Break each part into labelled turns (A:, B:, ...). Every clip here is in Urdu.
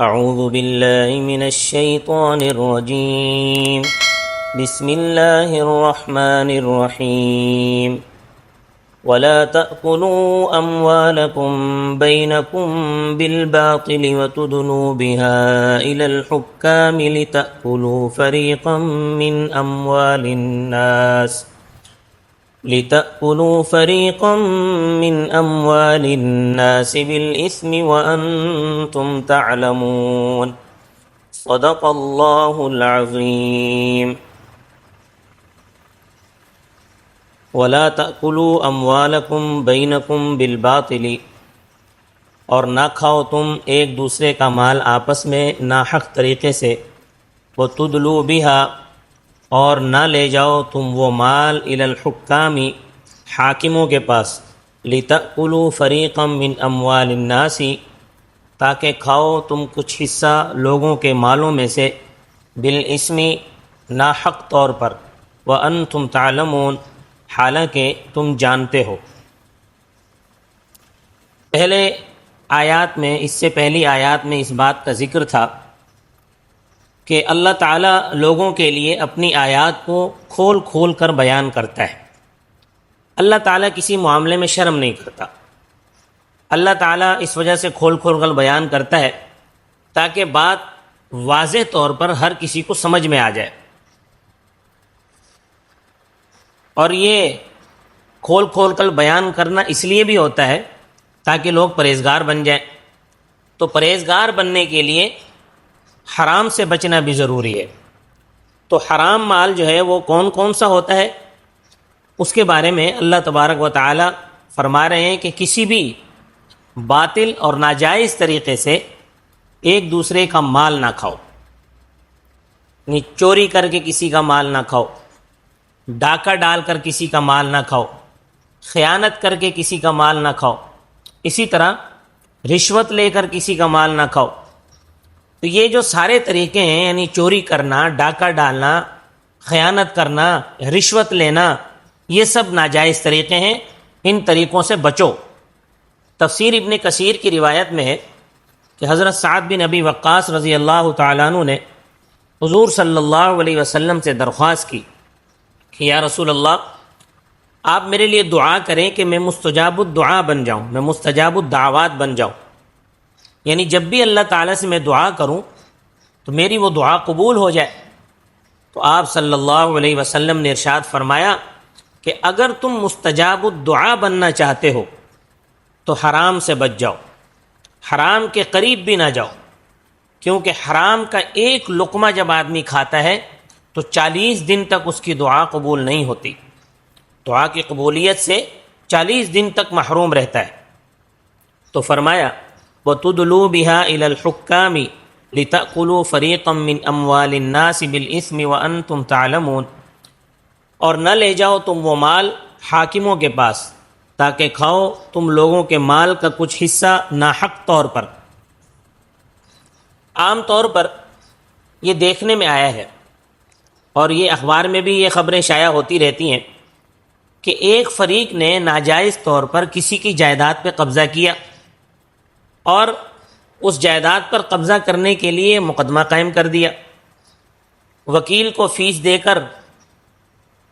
A: اعوذ باللہ من الشیطان الرجیم بسم اللہ الرحمن الرحیم ولا تأكلوا أموالكم بينكم بالباطل وتدلوا بها إلى الحكام لتأكلوا فريقا من أموال الناس بالإثم وأنتم تعلمون صدق الله العظيم وَلَا تَأْكُلُوا أَمْوَالَكُمْ بَيْنَكُمْ بِالْبَاطِلِ، اور نہ کھاؤ تم ایک دوسرے کا مال آپس میں ناحق طریقے سے، وَتُدْلُوا بِهَا، اور نہ لے جاؤ تم وہ مال إِلَى الْحُكَّامِ، حاکموں کے پاس، لِتَأْكُلُوا فَرِيقًا مِّنْ أَمْوَالِ النَّاسِ، تاکہ کھاؤ تم کچھ حصہ لوگوں کے مالوں میں سے، بالاسم، ناحق طور پر، وَأَنْتُمْ تَعْلَمُونَ، حالانکہ تم جانتے ہو۔ پہلے آیات میں، اس سے پہلی آیات میں اس بات کا ذکر تھا کہ اللہ تعالیٰ لوگوں کے لیے اپنی آیات کو کھول کھول کر بیان کرتا ہے۔ اللہ تعالیٰ کسی معاملے میں شرم نہیں کرتا۔ اللہ تعالیٰ اس وجہ سے کھول کھول کر بیان کرتا ہے تاکہ بات واضح طور پر ہر کسی کو سمجھ میں آ جائے، اور یہ کھول کھول کر بیان کرنا اس لیے بھی ہوتا ہے تاکہ لوگ پرہیزگار بن جائیں۔ تو پرہیزگار بننے کے لیے حرام سے بچنا بھی ضروری ہے۔ تو حرام مال جو ہے وہ کون کون سا ہوتا ہے، اس کے بارے میں اللہ تبارک و تعالی فرما رہے ہیں کہ کسی بھی باطل اور ناجائز طریقے سے ایک دوسرے کا مال نہ کھاؤ، یعنی چوری کر کے کسی کا مال نہ کھاؤ، ڈاکہ ڈال کر کسی کا مال نہ کھاؤ، خیانت کر کے کسی کا مال نہ کھاؤ، اسی طرح رشوت لے کر کسی کا مال نہ کھاؤ۔ تو یہ جو سارے طریقے ہیں، یعنی چوری کرنا، ڈاکہ ڈالنا، خیانت کرنا، رشوت لینا، یہ سب ناجائز طریقے ہیں، ان طریقوں سے بچو۔ تفسیر ابن کثیر کی روایت میں ہے کہ حضرت سعد بن ابی وقاص رضی اللہ تعالیٰ عنہ نے حضور صلی اللہ علیہ وسلم سے درخواست کی کہ یا رسول اللہ، آپ میرے لیے دعا کریں کہ میں مستجاب الدعا بن جاؤں، میں مستجاب الدعوات بن جاؤں، یعنی جب بھی اللہ تعالیٰ سے میں دعا کروں تو میری وہ دعا قبول ہو جائے۔ تو آپ صلی اللہ علیہ وسلم نے ارشاد فرمایا کہ اگر تم مستجاب الدعا بننا چاہتے ہو تو حرام سے بچ جاؤ، حرام کے قریب بھی نہ جاؤ، کیونکہ حرام کا ایک لقمہ جب آدمی کھاتا ہے تو 40 دن تک اس کی دعا قبول نہیں ہوتی، دعا کی قبولیت سے 40 دن تک محروم رہتا ہے۔ تو فرمایا وَتُدْلُوا بِهَا إِلَى الْحُكَّامِ لِتَأْكُلُوا فَرِيقًا مِّنْ أَمْوَالِ النَّاسِ بِالْإِثْمِ وَأَنْتُمْ تَعْلَمُونَ، اور نہ لے جاؤ تم وہ مال حاکموں کے پاس تاکہ کھاؤ تم لوگوں کے مال کا کچھ حصہ ناحق طور پر۔ عام طور پر یہ دیکھنے میں آیا ہے، اور یہ اخبار میں بھی یہ خبریں شائع ہوتی رہتی ہیں کہ ایک فریق نے ناجائز طور پر کسی کی جائیداد پہ قبضہ کیا، اور اس جائیداد پر قبضہ کرنے کے لیے مقدمہ قائم کر دیا، وکیل کو فیس دے کر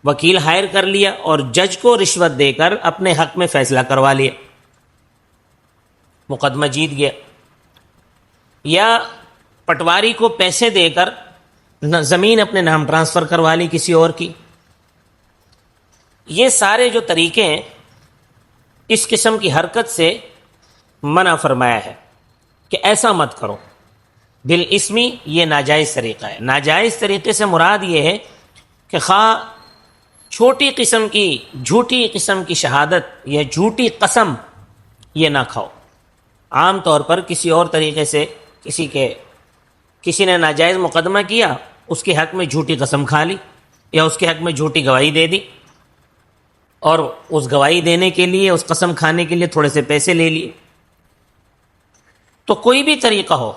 A: وکیل ہائر کر لیا، اور جج کو رشوت دے کر اپنے حق میں فیصلہ کروا لیا، مقدمہ جیت گیا۔ یا پٹواری کو پیسے دے کر زمین اپنے نام ٹرانسفر کروا لی کسی اور کی۔ یہ سارے جو طریقے ہیں، اس قسم کی حرکت سے منع فرمایا ہے کہ ایسا مت کرو۔ بالاسمی، یہ ناجائز طریقہ ہے۔ ناجائز طریقے سے مراد یہ ہے کہ خواہ چھوٹی قسم کی، جھوٹی قسم کی شہادت یا جھوٹی قسم یہ نہ کھاؤ۔ عام طور پر کسی اور طریقے سے کسی نے ناجائز مقدمہ کیا، اس کے حق میں جھوٹی قسم کھا لی، یا اس کے حق میں جھوٹی گواہی دے دی، اور اس گواہی دینے کے لیے، اس قسم کھانے کے لیے تھوڑے سے پیسے لے لیے۔ تو کوئی بھی طریقہ ہو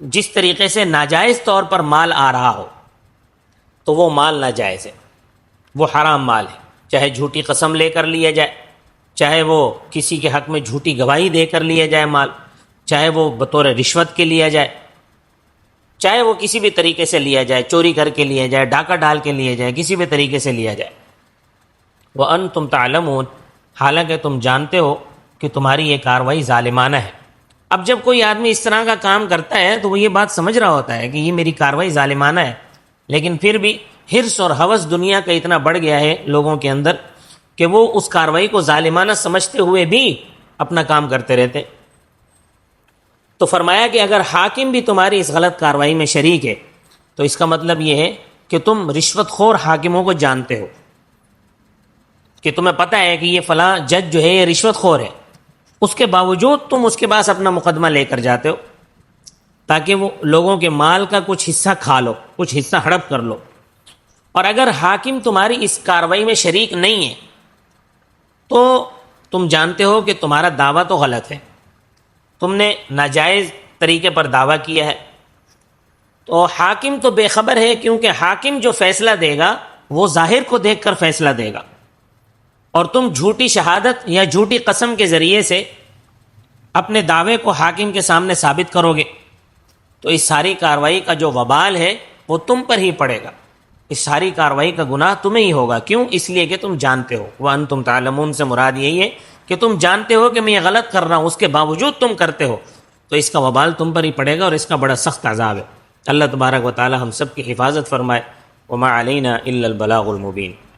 A: جس طریقے سے ناجائز طور پر مال آ رہا ہو تو وہ مال ناجائز ہے، وہ حرام مال ہے، چاہے جھوٹی قسم لے کر لیا جائے، چاہے وہ کسی کے حق میں جھوٹی گواہی دے کر لیا جائے مال، چاہے وہ بطور رشوت کے لیا جائے، چاہے وہ کسی بھی طریقے سے لیا جائے، چوری کر کے لیا جائے، ڈاکہ ڈال کے لیا جائے، کسی بھی طریقے سے لیا جائے۔ وَأَنْتُمْ تَعْلَمُونَ، حالانکہ تم جانتے ہو کہ تمہاری یہ کارروائی ظالمانہ ہے۔ اب جب کوئی آدمی اس طرح کا کام کرتا ہے تو وہ یہ بات سمجھ رہا ہوتا ہے کہ یہ میری کارروائی ظالمانہ ہے، لیکن پھر بھی حرص اور ہوس دنیا کا اتنا بڑھ گیا ہے لوگوں کے اندر کہ وہ اس کارروائی کو ظالمانہ سمجھتے ہوئے بھی اپنا کام کرتے رہتے۔ تو فرمایا کہ اگر حاکم بھی تمہاری اس غلط کارروائی میں شریک ہے تو اس کا مطلب یہ ہے کہ تم رشوت خور حاکموں کو جانتے ہو، کہ تمہیں پتہ ہے کہ یہ فلاں جج جو ہے یہ رشوت خور ہے، اس کے باوجود تم اس کے پاس اپنا مقدمہ لے کر جاتے ہو تاکہ وہ لوگوں کے مال کا کچھ حصہ کھا لو، کچھ حصہ ہڑپ کر لو۔ اور اگر حاکم تمہاری اس کارروائی میں شریک نہیں ہے تو تم جانتے ہو کہ تمہارا دعویٰ تو غلط ہے، تم نے ناجائز طریقے پر دعویٰ کیا ہے۔ تو حاکم تو بے خبر ہے، کیونکہ حاکم جو فیصلہ دے گا وہ ظاہر کو دیکھ کر فیصلہ دے گا، اور تم جھوٹی شہادت یا جھوٹی قسم کے ذریعے سے اپنے دعوے کو حاکم کے سامنے ثابت کرو گے، تو اس ساری کارروائی کا جو وبال ہے وہ تم پر ہی پڑے گا، اس ساری کارروائی کا گناہ تمہیں ہی ہوگا۔ کیوں؟ اس لیے کہ تم جانتے ہو۔ وَأَنْتُمْ تَعْلَمُونَ سے مراد یہی ہے کہ تم جانتے ہو کہ میں یہ غلط کر رہا ہوں، اس کے باوجود تم کرتے ہو، تو اس کا وبال تم پر ہی پڑے گا، اور اس کا بڑا سخت عذاب ہے۔ اللہ تبارک و تعالی ہم سب کی حفاظت فرمائے۔ وَمَا عَلَيْنَا إِلَّا الْبَلَاغُ الْمُبِينُ۔